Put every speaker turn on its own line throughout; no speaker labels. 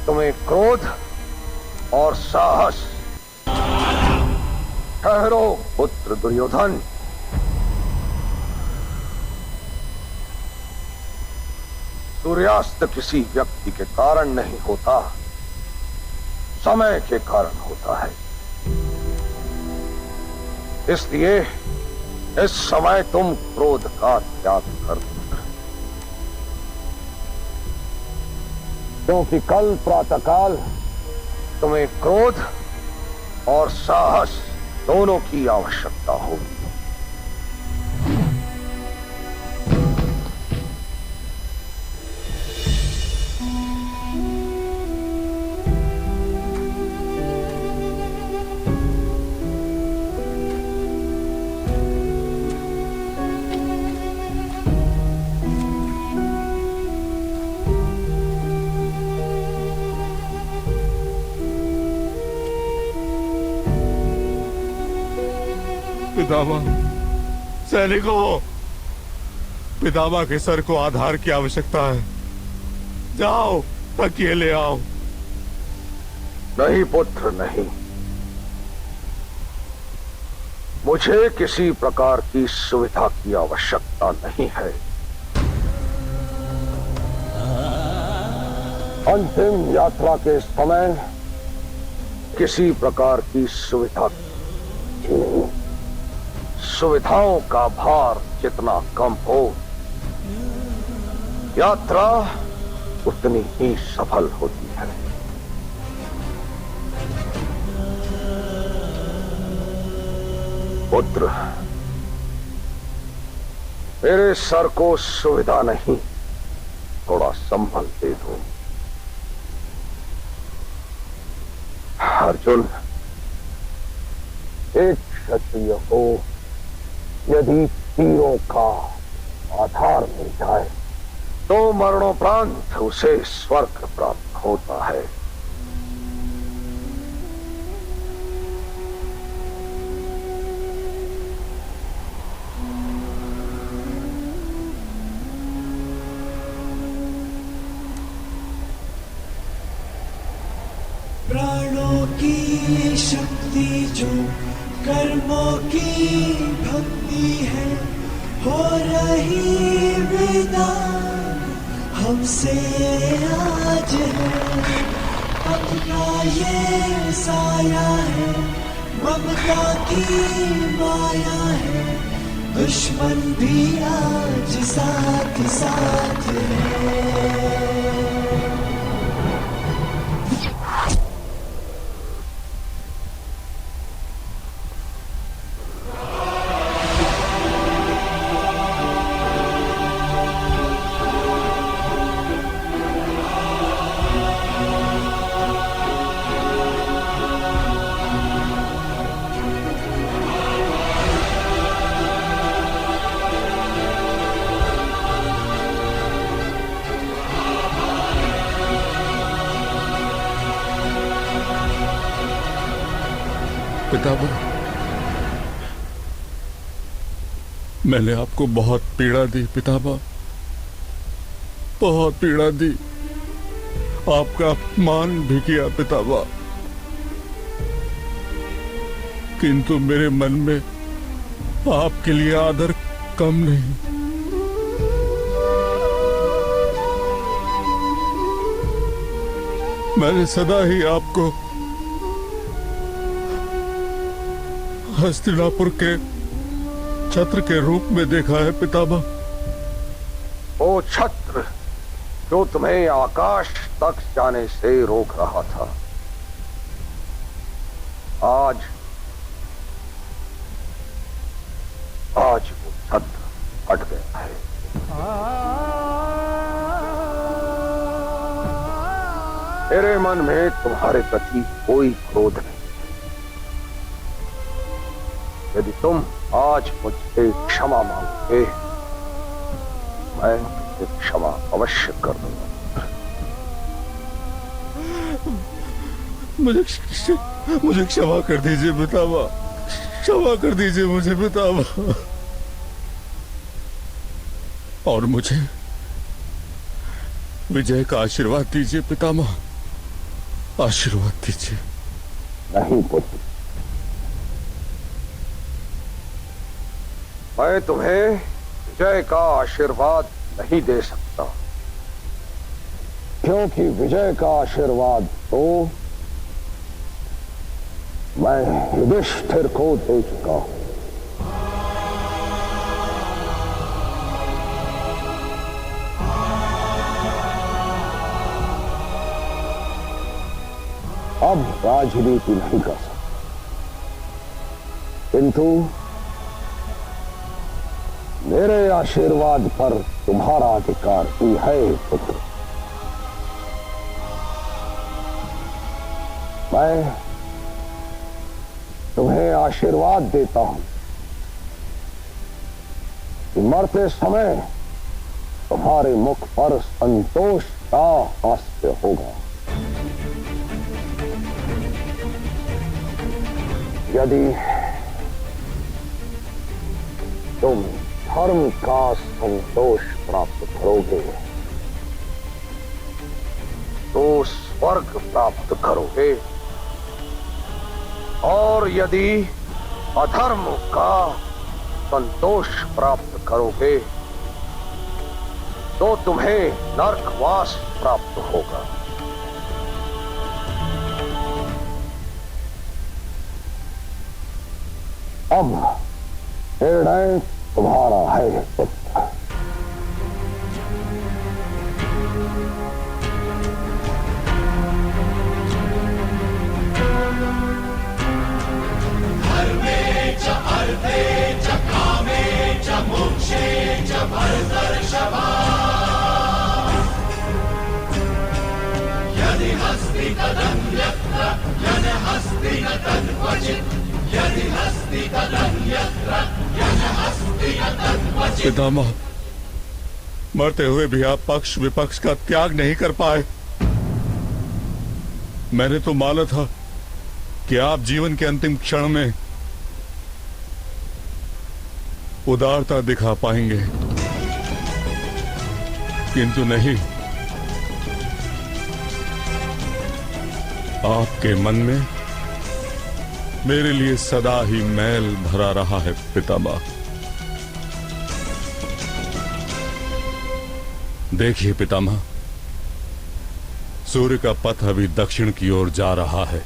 तुम्हें क्रोध और साहस। ठहरो पुत्र दुर्योधन। सूर्यास्त किसी व्यक्ति के कारण नहीं होता, समय के कारण होता है। इसलिए इस समय तुम क्रोध का त्याग कर दो, क्योंकि कल प्रातःकाल तुम्हें क्रोध और साहस दोनों की आवश्यकता होगी।
पितामह, सैनिकों, पितामह के सर को आधार की आवश्यकता है। जाओ तकिए ले आओ।
नहीं पुत्र नहीं, मुझे किसी प्रकार की सुविधा की आवश्यकता नहीं है। अंतिम यात्रा के समय किसी प्रकार की सुविधा नहीं। सुविधाओं का भार जितना कम हो, यात्रा उतनी ही सफल होती है। पुत्र, मेरे सर को सुविधा नहीं, थोड़ा संभल दे दो। अर्जुन, एक क्षत्रिय को यदि तीरों का आधार मिल जाए तो मरणोपरांत उसे स्वर्ग प्राप्त होता है।
प्राणों की शक्ति जो कर्मों की भक्ति है, हो रही विदा हमसे आज है। अपना ये साया है, ममता की माया है, दुश्मन भी आज साथ साथ है।
पितामह, मैंने आपको बहुत पीड़ा दी पितामह, बहुत पीड़ा दी। आपका अपमान भी किया पितामह, किंतु मेरे मन में आपके लिए आदर कम नहीं। मैंने सदा ही आपको हस्तिनापुर के छत्र के रूप में देखा है पितामह।
वो छत्र जो तुम्हें आकाश तक जाने से रोक रहा था, आज वो छत्र हट गया है। मेरे मन में तुम्हारे प्रति कोई क्रोध नहीं। यदि तुम आज मुझसे क्षमा मांगोगे, मैं तुझे क्षमा अवश्य कर दूंगा।
मुझे क्षमा कर दीजिए पितामह, क्षमा कर दीजिए मुझे पितामह। और मुझे विजय का आशीर्वाद दीजिए पितामह। आशीर्वाद दीजिए।
नहीं पुत्र, मैं तुम्हें विजय का आशीर्वाद नहीं दे सकता, क्योंकि विजय का आशीर्वाद तो मैं युधिष्ठिर को दे चुका हूं। अब राजनीति नहीं कर सकता, किंतु मेरे आशीर्वाद पर तुम्हारा अधिकार भी है पुत्र। मैं तुम्हें आशीर्वाद देता हूं कि मरते समय तुम्हारे मुख पर संतोष का हास्य होगा। यदि तुम धर्म का संतोष प्राप्त करोगे तो स्वर्ग प्राप्त करोगे, और यदि अधर्म का संतोष प्राप्त करोगे तो तुम्हें नरकवास प्राप्त होगा। अब निर्णय तुम्हारा है पुत्र।
धर्मे च अर्थे च कामे च मोक्षे च भरतर्षभा, यदि हस्ति तदन्यत्र यन हस्ति न तद्क्वचित्, यदि हस्ति तदन्यत्र यन हस्ति न तद्क्वचित्।
पितामह, मरते हुए भी आप पक्ष विपक्ष का त्याग नहीं कर पाए। मैंने तो माना था कि आप जीवन के अंतिम क्षण में उदारता दिखा पाएंगे, किंतु नहीं। आपके मन में मेरे लिए सदा ही मैल भरा रहा है पितामह। देखिए पितामह, सूर्य का पथ अभी दक्षिण की ओर जा रहा है।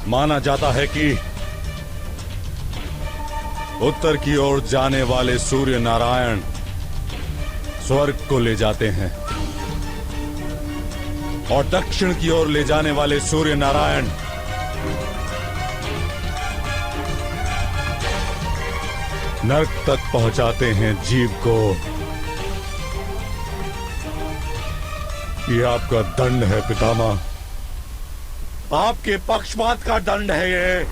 माना जाता है कि उत्तर की ओर जाने वाले सूर्य नारायण स्वर्ग को ले जाते हैं, और दक्षिण की ओर ले जाने वाले सूर्य नारायण नरक तक पहुंचाते हैं जीव को। ये आपका दंड है पितामह, आपके पक्षपात का दंड है ये।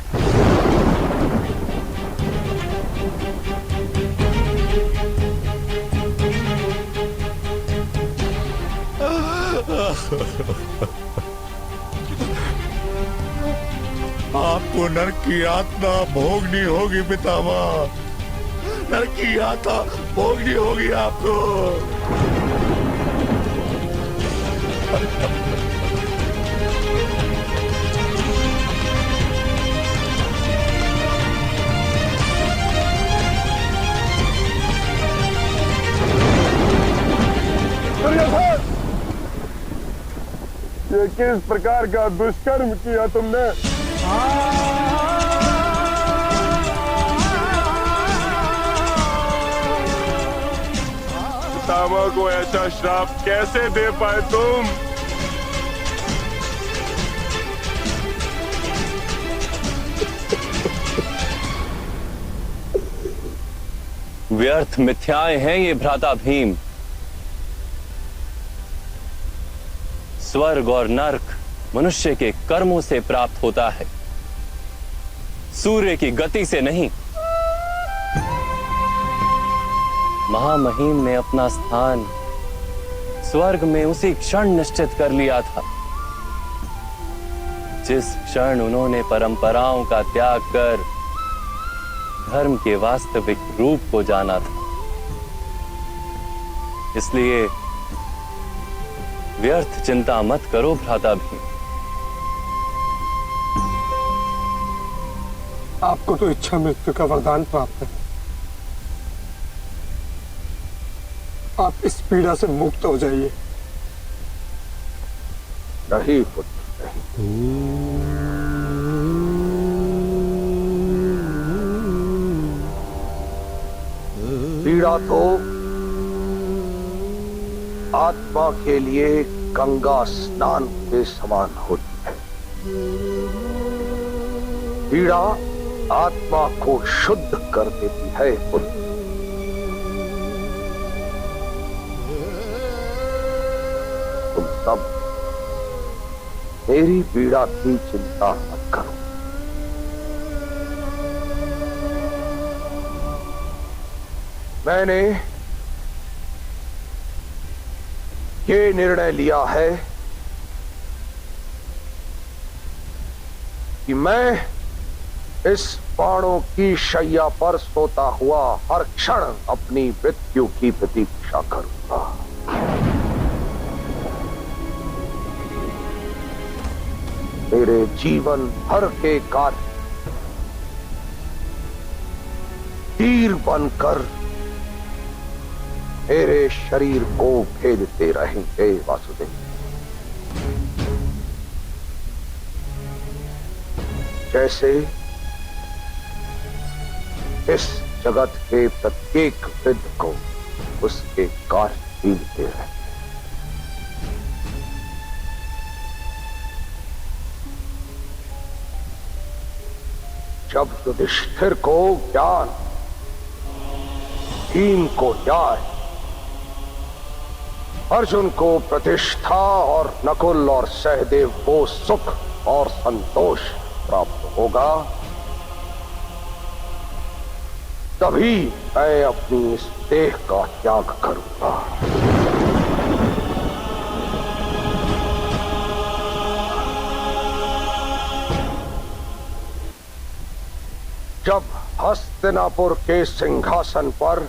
आपको नरक की यातना भोगनी होगी पितामह, नरक की यातना भोगनी होगी आपको।
ये किस प्रकार का दुष्कर्म किया तुमने? पितामह को ऐसा श्राप कैसे दे पाए तुम?
व्यर्थ मिथ्याएं हैं ये भ्राता भीम। स्वर्ग और नरक मनुष्य के कर्मों से प्राप्त होता है, सूर्य की गति से नहीं। महामहिम ने अपना स्थान स्वर्ग में उसी क्षण निश्चित कर लिया था जिस क्षण उन्होंने परंपराओं का त्याग कर धर्म के वास्तविक रूप को जाना था। इसलिए व्यर्थ चिंता मत करो भ्राता भीम।
आपको तो इच्छा मृत्यु का वरदान प्राप्त है। आप इस पीड़ा से मुक्त हो जाइए।
नहीं पुत्र नहीं। पीड़ा तो आत्मा के लिए गंगा स्नान के समान होती है। पीड़ा आत्मा को शुद्ध कर देती है पुत्र। तुम सब मेरी पीड़ा की चिंता मत करो। मैंने ये निर्णय लिया है कि मैं इस बाणों की शैया पर सोता हुआ हर क्षण अपनी मृत्यु की प्रतीक्षा करूंगा। मेरे जीवन भर के कार्य तीर बनकर मेरे शरीर को भेदते रहेंगे वासुदेव। जैसे इस जगत के प्रत्येक वृद्ध को उसके कार्य मिलते रहे। जब युधिष्ठिर को ज्ञान, भीम को न्याय, अर्जुन को प्रतिष्ठा और नकुल और सहदेव को सुख और संतोष प्राप्त होगा, तभी मैं अपनी इस देह का त्याग करूंगा। जब हस्तिनापुर के सिंहासन पर